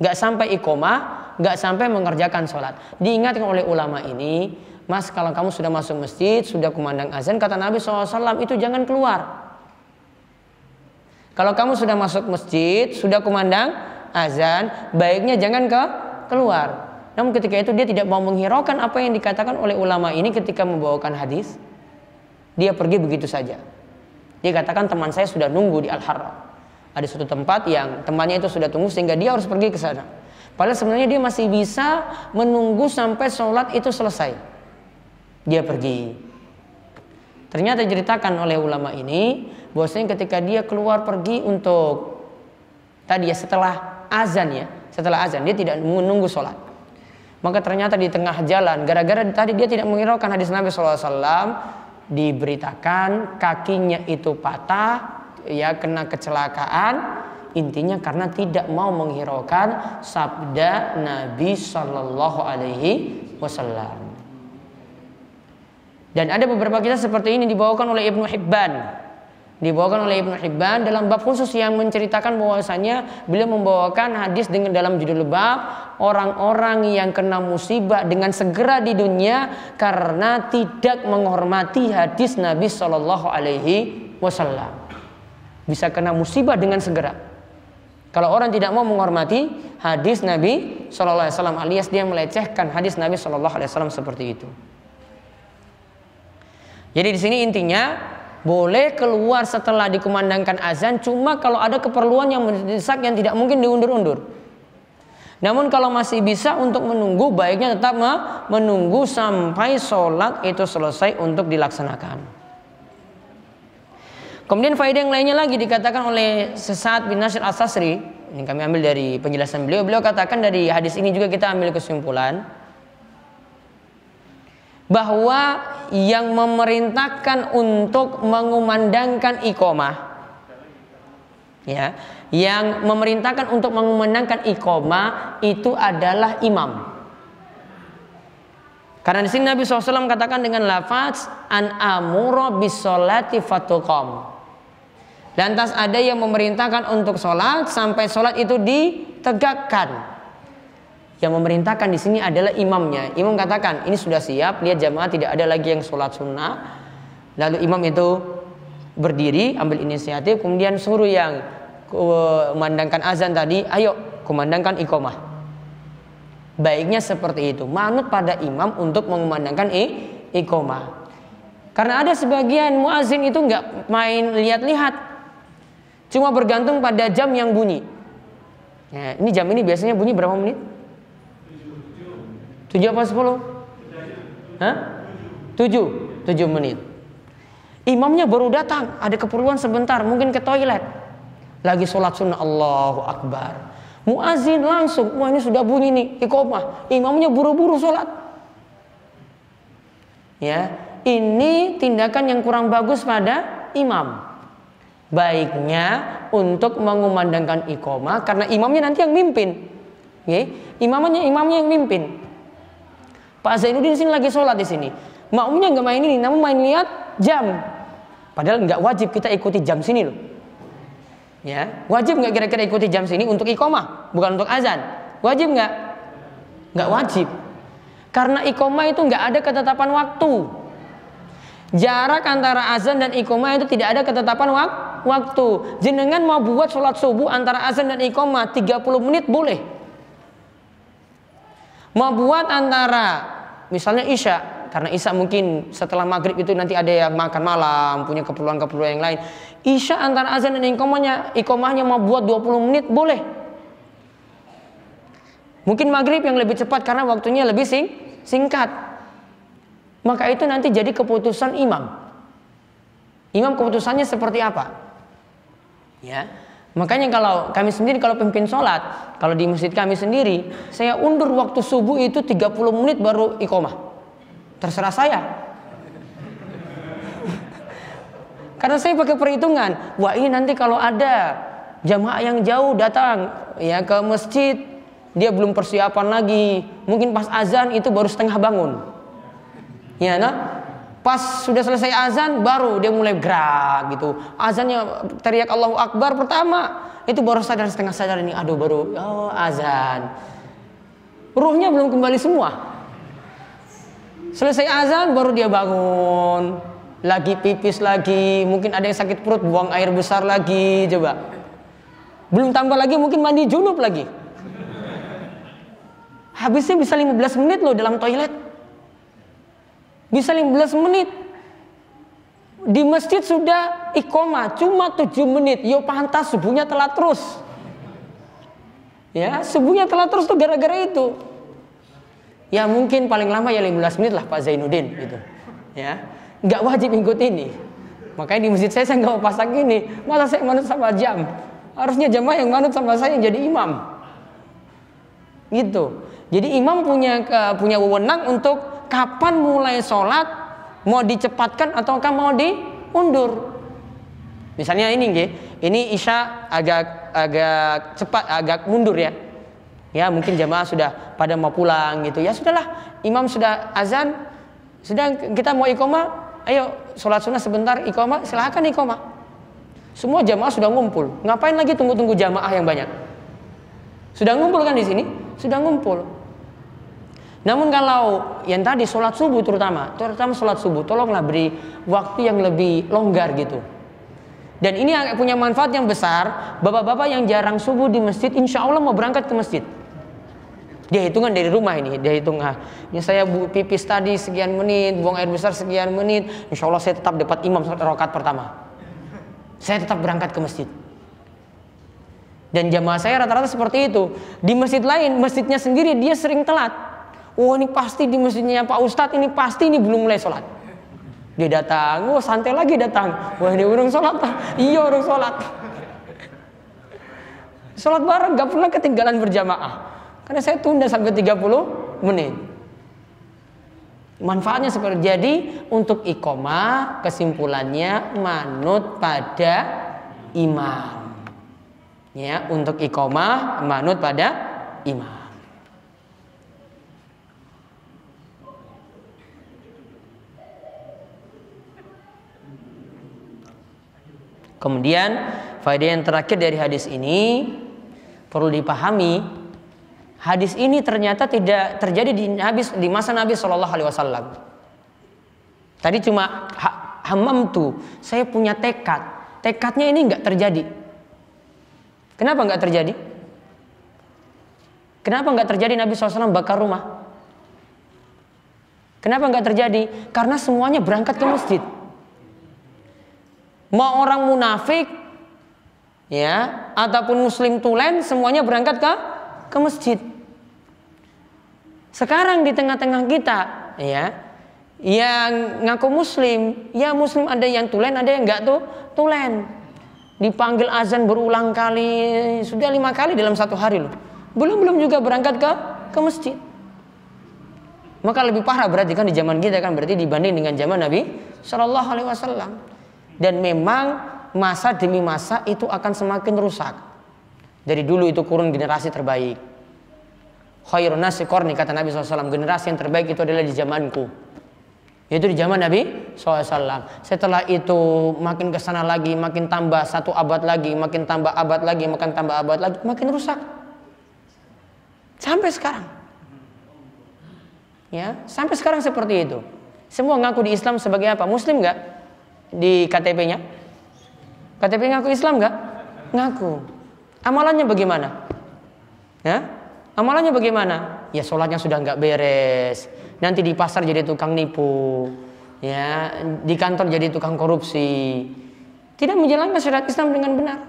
Gak sampai iqomah, gak sampai mengerjakan sholat. Diingatkan oleh ulama ini, Mas, kalau kamu sudah masuk masjid, sudah kumandang azan, kata Nabi SAW, itu jangan keluar. Kalau kamu sudah masuk masjid, sudah kumandang azan, baiknya jangan keluar. Namun ketika itu dia tidak mau menghiraukan apa yang dikatakan oleh ulama ini ketika membawakan hadis. Dia pergi begitu saja. Dia katakan teman saya sudah nunggu di Al-Harra. Ada suatu tempat yang temannya itu sudah tunggu sehingga dia harus pergi ke sana. Padahal sebenarnya dia masih bisa menunggu sampai sholat itu selesai. Dia pergi. Ternyata diceritakan oleh ulama ini bahwasanya ketika dia keluar pergi untuk tadi ya setelah azan dia tidak menunggu sholat. Maka ternyata di tengah jalan gara-gara tadi dia tidak menghiraukan hadis Nabi SAW, diberitakan kakinya itu patah, ya kena kecelakaan. Intinya karena tidak mau menghiraukan sabda Nabi Sallallahu Alaihi Wasallam. Dan ada beberapa kisah seperti ini dibawakan oleh Ibnu Hibban. Dalam bab khusus yang menceritakan bahwasanya beliau membawakan hadis dengan dalam judul bab orang-orang yang kena musibah dengan segera di dunia karena tidak menghormati hadis Nabi Shallallahu Alaihi Wasallam. Bisa kena musibah dengan segera kalau orang tidak mau menghormati hadis Nabi Shallallahu Alaihi Wasallam, alias dia melecehkan hadis Nabi Shallallahu Alaihi Wasallam seperti itu. Jadi di sini intinya boleh keluar setelah dikumandangkan azan cuma kalau ada keperluan yang mendesak yang tidak mungkin diundur-undur. Namun kalau masih bisa untuk menunggu, baiknya tetap menunggu sampai sholat itu selesai untuk dilaksanakan. Kemudian faedah yang lainnya lagi dikatakan oleh Sa'ad bin Nasir As-Sasri. Ini kami ambil dari penjelasan beliau. Beliau katakan dari hadis ini juga kita ambil kesimpulan bahwa yang memerintahkan untuk mengumandangkan iqamah, ya, yang memerintahkan untuk mengumandangkan iqamah itu adalah imam. Karena di sini Nabi SAW katakan dengan lafaz an amura bis sholati fatuqam. Lantas ada yang memerintahkan untuk sholat sampai sholat itu ditegakkan. Yang memerintahkan di sini adalah imamnya. Imam katakan ini sudah siap, lihat jamaah tidak ada lagi yang sholat sunnah. Lalu imam itu berdiri, ambil inisiatif, kemudian suruh yang kumandangkan azan tadi, ayo kumandangkan iqamah. Baiknya seperti itu, manut pada imam untuk mengumandangkan iqamah. Karena ada sebagian muazin itu nggak main lihat-lihat, cuma bergantung pada jam yang bunyi. Nah, ini jam ini biasanya bunyi berapa menit? 7 apa 10? Hah? 7 menit. Imamnya baru datang, ada keperluan sebentar, mungkin ke toilet. Lagi sholat sunnah, Allahu Akbar. Muazin langsung, wah ini sudah bunyi nih, iqamah. Imamnya buru-buru sholat. Ya, ini tindakan yang kurang bagus pada imam. Baiknya untuk mengumandangkan iqamah karena imamnya nanti yang mimpin. Ya, imamnya yang mimpin. Pak Zainuddin sini lagi sholat di sini. Makmumnya nggak main ini, namun main lihat jam. Padahal nggak wajib kita ikuti jam sini loh. Ya, wajib nggak kira-kira ikuti jam sini untuk iqamah, bukan untuk azan? Wajib nggak? Nggak wajib. Karena iqamah itu nggak ada ketetapan waktu. Jarak antara azan dan iqamah itu tidak ada ketetapan waktu. Jenengan mau buat sholat subuh antara azan dan iqamah 30 menit boleh. Mau buat antara misalnya isya, karena isya mungkin setelah maghrib itu nanti ada yang makan malam, punya keperluan-keperluan yang lain. Isya antara azan dan iqamahnya mau buat 20 menit boleh. Mungkin maghrib yang lebih cepat karena waktunya lebih singkat. Maka itu nanti jadi keputusan imam. Imam keputusannya seperti apa? Ya. Makanya kalau kami sendiri kalau pimpin sholat, kalau di masjid kami sendiri, saya undur waktu subuh itu 30 menit baru iqamah. Terserah saya. Karena saya pakai perhitungan, wah ini nanti kalau ada jamaah yang jauh datang ya ke masjid, dia belum persiapan lagi, mungkin pas azan itu baru setengah bangun. Ya, nah? Pas sudah selesai azan baru dia mulai gerak gitu. Azannya teriak Allahu Akbar pertama, itu baru sadar setengah sadar ini, aduh baru azan. Ruhnya belum kembali semua. Selesai azan baru dia bangun, lagi pipis lagi, mungkin ada yang sakit perut buang air besar lagi, coba. Belum tambah lagi mungkin mandi junub lagi. Habisnya bisa 15 menit loh dalam toilet. Bisa 15 menit. Di masjid sudah iqamah cuma 7 menit. Yo pantas subuhnya telat terus. Ya, subuhnya telat terus tuh gara-gara itu. Ya mungkin paling lama ya 15 menit lah Pak Zainuddin gitu. Ya, nggak wajib ikut ini. Makanya di masjid saya nggak mau pasang ini. Masa saya manut sama jam? Harusnya jamaah yang manut sama saya yang jadi imam. Gitu. Jadi imam punya wewenang untuk kapan mulai sholat, mau dicepatkan ataukah mau diundur. Misalnya ini isya agak cepat, agak mundur ya. Ya mungkin jamaah sudah pada mau pulang gitu. Ya sudahlah, imam sudah azan, Sedang kita mau iqomah, ayo sholat sunnah sebentar, iqomah, silahkan iqomah. Semua jamaah sudah ngumpul. Ngapain lagi tunggu-tunggu jamaah yang banyak? Sudah ngumpul kan di sini? Sudah ngumpul. Namun kalau yang tadi sholat subuh terutama sholat subuh, tolonglah beri waktu yang lebih longgar gitu. Dan ini punya manfaat yang besar. Bapak-bapak yang jarang subuh di masjid, insya Allah mau berangkat ke masjid. Dia hitungan dari rumah ini, dia hitung, saya pipis tadi sekian menit, buang air besar sekian menit, insya Allah saya tetap dapat imam rakaat pertama. Saya tetap berangkat ke masjid. Dan jamaah saya rata-rata seperti itu. Di masjid lain, masjidnya sendiri dia sering telat. Oh ini pasti di masjidnya Pak Ustadz, ini pasti ini belum mulai sholat. Dia datang, santai lagi datang. Wah ini orang sholat, iya orang sholat. Sholat bareng, gak pernah ketinggalan berjamaah. Karena saya tunda sampai 30 menit. Manfaatnya seperti jadi untuk iqomah, kesimpulannya manut pada imam. Ya, untuk iqomah manut pada imam. Kemudian faedah yang terakhir dari hadis ini perlu dipahami. Hadis ini ternyata tidak terjadi di masa Nabi Shallallahu Alaihi Wasallam. Tadi cuma hamam tuh, saya punya tekad. Tekadnya ini nggak terjadi. Kenapa nggak terjadi? Kenapa nggak terjadi Nabi SAW bakar rumah? Kenapa nggak terjadi? Karena semuanya berangkat ke masjid. Mau orang munafik, ya, ataupun muslim tulen, semuanya berangkat ke masjid. Sekarang di tengah-tengah kita, ya, yang ngaku muslim, ya muslim ada yang tulen, ada yang enggak tulen. Dipanggil azan berulang kali, sudah 5 kali dalam 1 hari loh. Belum juga berangkat ke masjid. Maka lebih parah berarti kan di zaman kita kan, berarti dibanding dengan zaman Nabi Shallallahu Alaihi Wasallam. Dan memang masa demi masa itu akan semakin rusak. Dari dulu itu kurun generasi terbaik. Khairun nasi qarni, kata Nabi SAW, generasi yang terbaik itu adalah di zamanku, yaitu di zaman Nabi SAW. Setelah itu makin kesana lagi, makin tambah 1 abad lagi, makin tambah abad lagi, makin tambah abad lagi, makin rusak. Sampai sekarang, ya, sampai sekarang seperti itu. Semua ngaku di Islam sebagai apa? Muslim nggak? Di KTP-nya? KTP ngaku Islam nggak? Ngaku. Amalannya bagaimana? Ya? Amalannya bagaimana? Ya sholatnya sudah nggak beres. Nanti di pasar jadi tukang nipu, ya, di kantor jadi tukang korupsi. Tidak menjalankan syariat Islam dengan benar.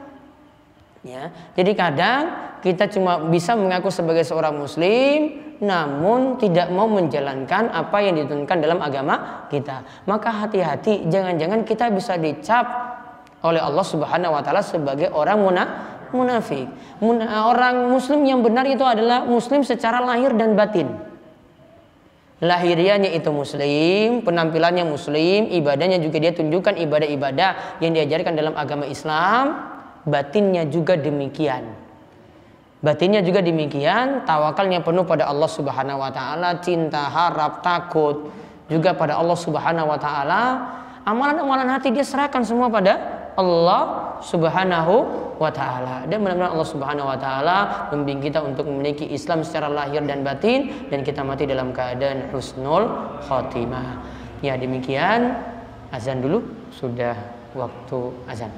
Ya, jadi kadang kita cuma bisa mengaku sebagai seorang muslim, namun tidak mau menjalankan apa yang dituntunkan dalam agama kita. Maka hati-hati, jangan-jangan kita bisa dicap oleh Allah Subhanahu wa taala sebagai orang munafik. Orang muslim yang benar itu adalah muslim secara lahir dan batin. Lahiriahnya itu muslim, penampilannya muslim, ibadahnya juga dia tunjukkan ibadah-ibadah yang diajarkan dalam agama Islam. Batinnya juga demikian. Batinnya juga demikian, tawakalnya penuh pada Allah Subhanahu wa taala, cinta, harap, takut juga pada Allah Subhanahu wa taala. Amalan-amalan hati dia serahkan semua pada Allah Subhanahu wa taala. Dan mudah-mudahan Allah Subhanahu wa taala membimbing kita untuk memiliki Islam secara lahir dan batin, dan kita mati dalam keadaan husnul khotimah. Ya, demikian, azan dulu, sudah waktu azan.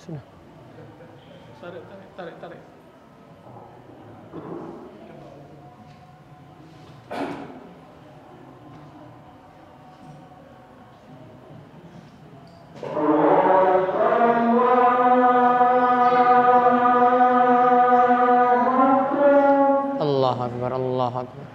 Sudah. Tarik. Allahu Akbar, Allahu Akbar.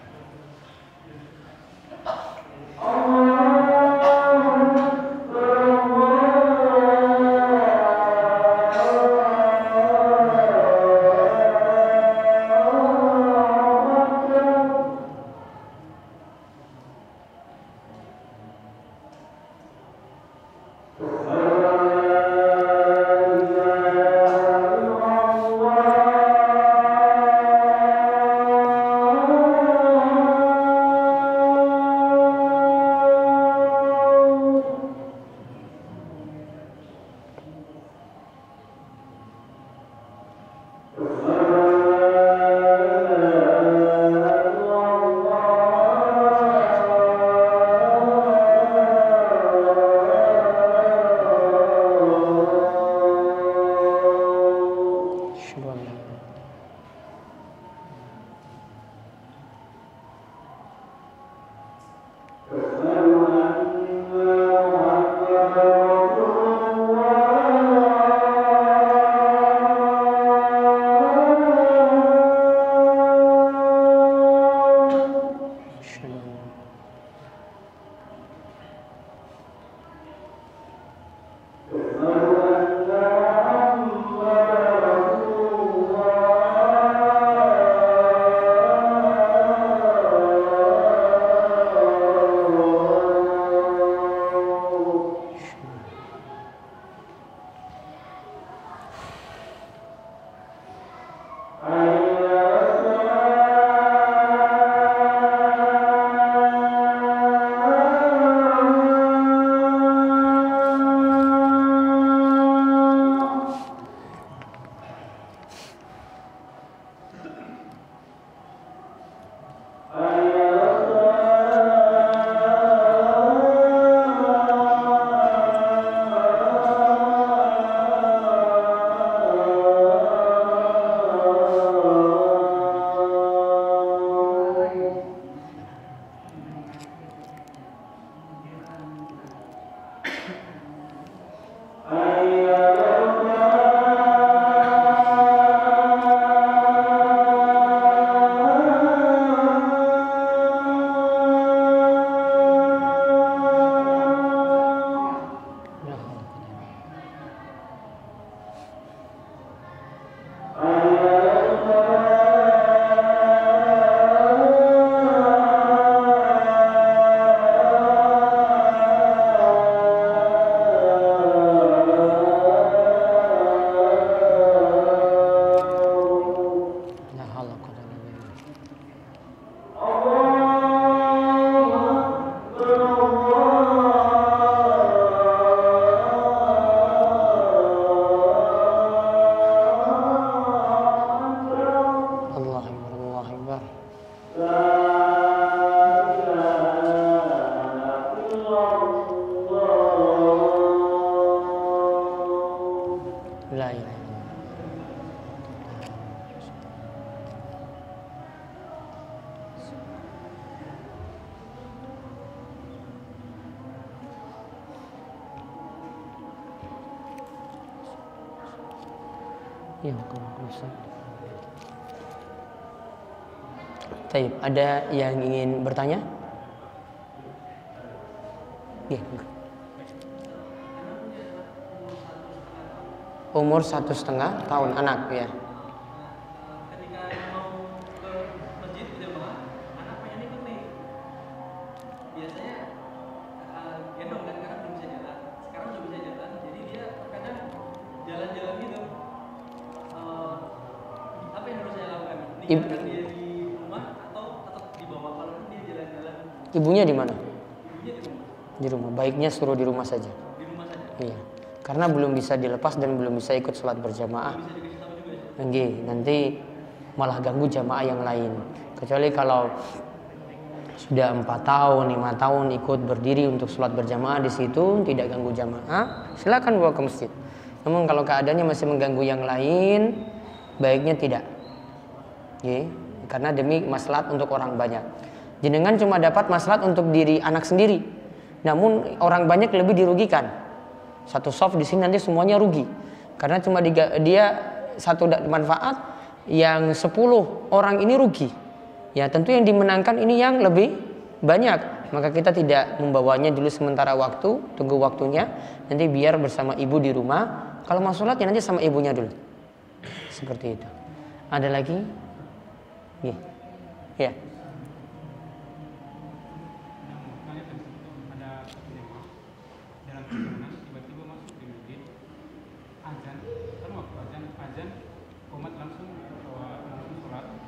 Ya, kalau rusak. Baik, ada yang ingin bertanya? Ya. Umur 1,5 tahun anak ya. Ketika mau ke masjid berjamaah, anak pengen ikut nih. Biasanya gendong kan karena belum bisa jalan. Sekarang sudah bisa jalan, jadi dia terkadang jalan-jalan gitu. Apa yang harus saya lakukan? Ninggalkan dia di rumah atau tetap dibawa kalau dia jalan-jalan? Ibunya di mana? Ibunya di rumah. Di rumah. Baiknya suruh di rumah saja. Di rumah saja. Iya. Karena belum bisa dilepas dan belum bisa ikut sholat berjamaah. Bisa dikasih tahu juga ya. Nanti malah ganggu jamaah yang lain. Kecuali kalau sudah 4 tahun, 5 tahun ikut berdiri untuk sholat berjamaah di situ, tidak ganggu jamaah, silakan bawa ke masjid. Namun kalau keadaannya masih mengganggu yang lain, baiknya tidak. Karena demi maslahat untuk orang banyak. Jenengan cuma dapat maslahat untuk diri anak sendiri. Namun orang banyak lebih dirugikan. Satu soft di sini nanti semuanya rugi. Karena cuma dia satu manfaat, yang 10 orang ini rugi. Ya tentu yang dimenangkan ini yang lebih banyak. Maka kita tidak membawanya dulu sementara waktu, tunggu waktunya. Nanti biar bersama ibu di rumah. Kalau mau sholat ya nanti sama ibunya dulu. Seperti itu. Ada lagi? Ya.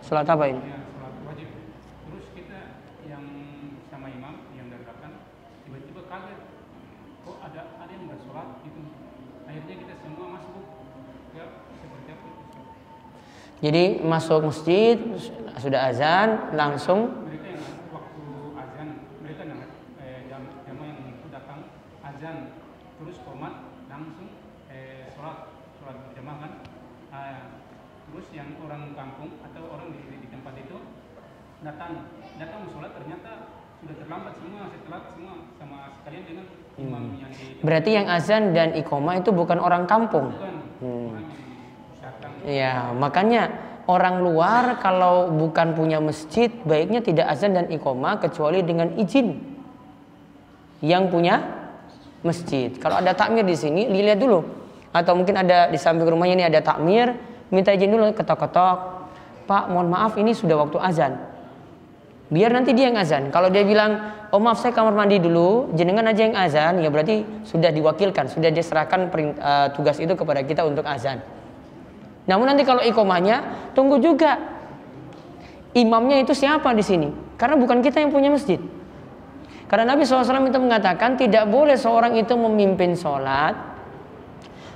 Sholat apa ini? Ya, sholat wajib. Terus kita yang sama imam yang dari belakang tiba-tiba kaget, kok ada yang nggak sholat gitu. Akhirnya kita semua masuk ke seperti apa? Jadi masuk masjid sudah azan langsung. Mereka yang waktu azan mereka jamaah yang datang azan terus qomat langsung sholat berjamaah kan. Terus yang orang kampung atau orang di tempat itu datang sholat ternyata sudah terlambat semua, setelah semua sama sekalian dengan imam yang di. Berarti yang azan dan iqomah itu bukan orang kampung. Bukan orang yang datang. Ya, makanya orang luar kalau bukan punya masjid baiknya tidak azan dan iqomah kecuali dengan izin yang punya masjid. Kalau ada takmir di sini, dilihat dulu. Atau mungkin ada di samping rumahnya ini ada takmir, minta izin dulu, ketok-ketok, Pak mohon maaf ini sudah waktu azan. Biar nanti dia yang azan. Kalau dia bilang, oh maaf saya kamar mandi dulu, jenengan aja yang azan, ya berarti sudah diwakilkan, sudah diserahkan tugas itu kepada kita untuk azan. Namun nanti kalau iqomahnya, tunggu juga imamnya itu siapa di sini, karena bukan kita yang punya masjid. Karena Nabi SAW itu mengatakan tidak boleh seorang itu memimpin sholat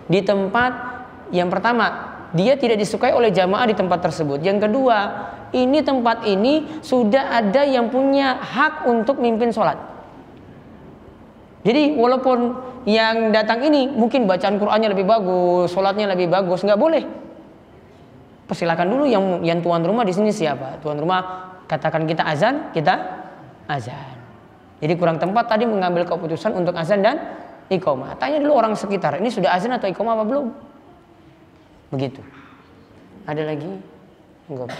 di tempat yang pertama dia tidak disukai oleh jamaah di tempat tersebut. Yang kedua, ini tempat ini sudah ada yang punya hak untuk mimpin sholat. Jadi walaupun yang datang ini mungkin bacaan Qur'annya lebih bagus, sholatnya lebih bagus, nggak boleh. Persilakan dulu yang tuan rumah di sini siapa? Tuan rumah katakan kita azan, kita azan. Jadi kurang tempat tadi mengambil keputusan untuk azan dan iqomah. Tanya dulu orang sekitar, ini sudah azan atau iqomah apa belum? Begitu. Ada lagi? Enggak.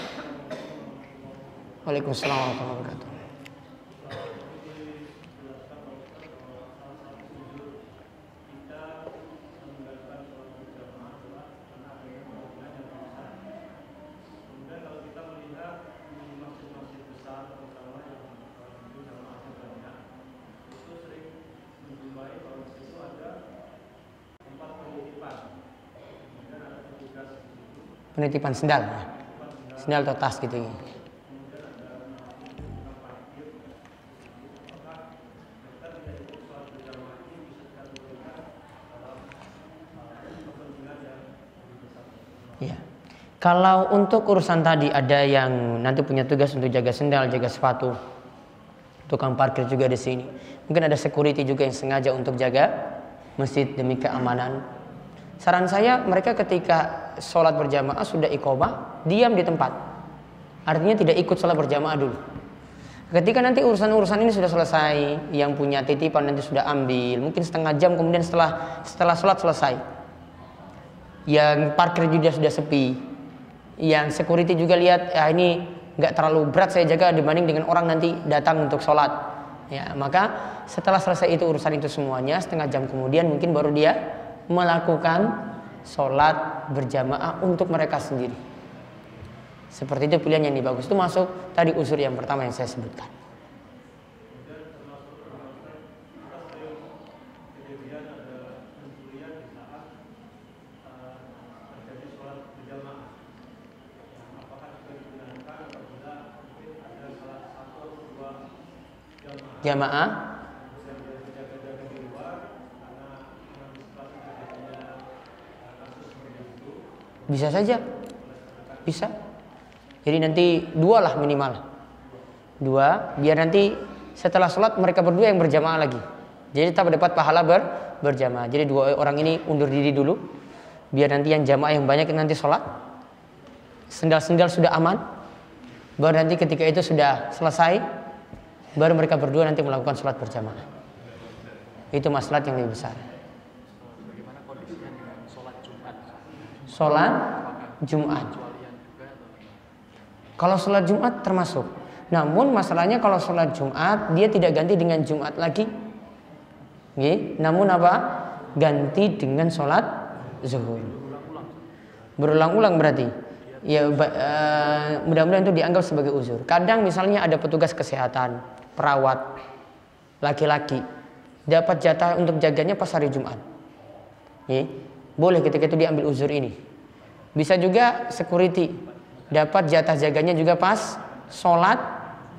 Waalaikumsalam warahmatullahi wabarakatuh. Penitipan sendal atau tas gitu ya. Ya. Kalau untuk urusan tadi ada yang nanti punya tugas untuk jaga sendal, jaga sepatu, tukang parkir juga di sini. Mungkin ada security juga yang sengaja untuk jaga masjid demi keamanan. Saran saya mereka ketika sholat berjamaah sudah iqomah, diam di tempat. Artinya tidak ikut sholat berjamaah dulu. Ketika nanti urusan-urusan ini sudah selesai, yang punya titipan nanti sudah ambil, mungkin setengah jam kemudian setelah sholat selesai. yang parkir juga sudah sepi, yang security juga lihat ini nggak terlalu berat saya jaga dibanding dengan orang nanti datang untuk sholat. Ya, maka setelah selesai itu urusan itu semuanya, setengah jam kemudian mungkin baru dia melakukan sholat berjamaah untuk mereka sendiri. Seperti itu pilihan yang bagus. Itu masuk tadi unsur yang pertama yang saya sebutkan. Jamaah bisa saja, bisa. Jadi nanti 2 lah minimal, 2 biar nanti setelah sholat mereka berdua yang berjamaah lagi. Jadi tetap dapat pahala berjamaah. Jadi 2 orang ini undur diri dulu, biar nanti yang jamaah yang banyak nanti sholat, sendal-sendal sudah aman, baru nanti ketika itu sudah selesai, baru mereka berdua nanti melakukan sholat berjamaah. Itu maslahat yang lebih besar. Bagaimana kondisinya dengan sholat Jumat? Sholat Jumat. Kalau sholat Jumat termasuk. Namun masalahnya kalau sholat Jumat dia tidak ganti dengan Jumat lagi. Namun apa? Ganti dengan sholat zuhur. Berulang-ulang berarti. Ya mudah-mudahan itu dianggap sebagai uzur. Kadang misalnya ada petugas kesehatan, perawat laki-laki dapat jatah untuk jaganya pas hari Jumat. Boleh ketika itu diambil uzur ini. Bisa juga security dapat jatah jaganya juga pas sholat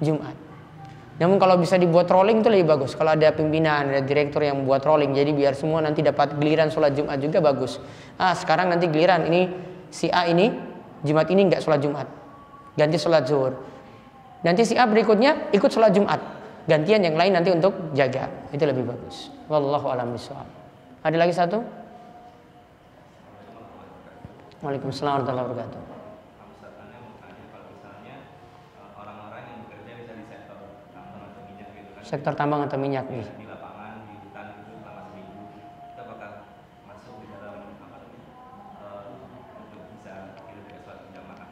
Jumat. Namun kalau bisa dibuat rolling itu lebih bagus. Kalau ada pimpinan, ada direktur yang buat rolling, jadi biar semua nanti dapat giliran sholat Jumat juga bagus. Sekarang nanti giliran ini si A ini Jumat ini enggak sholat Jumat, ganti sholat zuhur. Nanti si A berikutnya ikut sholat Jumat, gantian yang lain nanti untuk jaga. Itu lebih bagus. Wallahu a'lam bishawab. Ada lagi satu? Waalaikumsalam warahmatullahi wabarakatuh. Sektor tambang atau minyak nih. Di lapangan, di hutan itu selama seminggu, itu apakah masuk di dalam untuk bisa hidup di sholat berjamaah?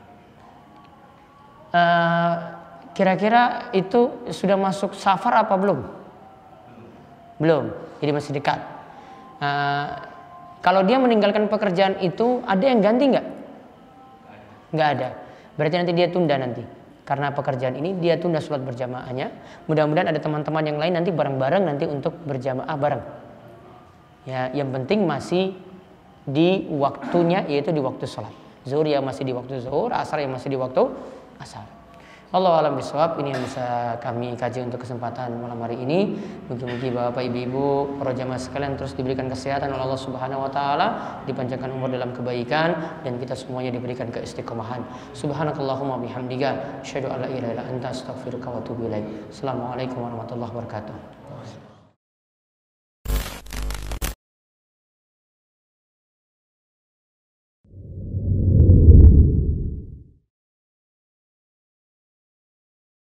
Kira-kira itu sudah masuk safar apa belum? Belum. Jadi masih dekat. Kalau dia meninggalkan pekerjaan itu, ada yang ganti nggak? Nggak ada. Berarti nanti dia tunda nanti. Karena pekerjaan ini dia tunda sholat berjamaahnya. Mudah-mudahan ada teman-teman yang lain nanti bareng-bareng nanti untuk berjamaah bareng. Ya, yang penting masih di waktunya, yaitu di waktu sholat. Zuhur yang masih di waktu zuhur, asar yang masih di waktu asar. Wallahu a'lam bishawab. Ini yang bisa kami kaji untuk kesempatan malam hari ini. Mudah-mudahan Bapak Ibu, para jamaah sekalian terus diberikan kesehatan oleh Allah Subhanahu wa taala, dipanjangkan umur dalam kebaikan dan kita semuanya diberikan keistiqomahan. Subhanakallahumma bihamdika asyhadu an la ilaha illa anta astaghfiruka wa atubu ilaik. Assalamualaikum warahmatullahi wabarakatuh.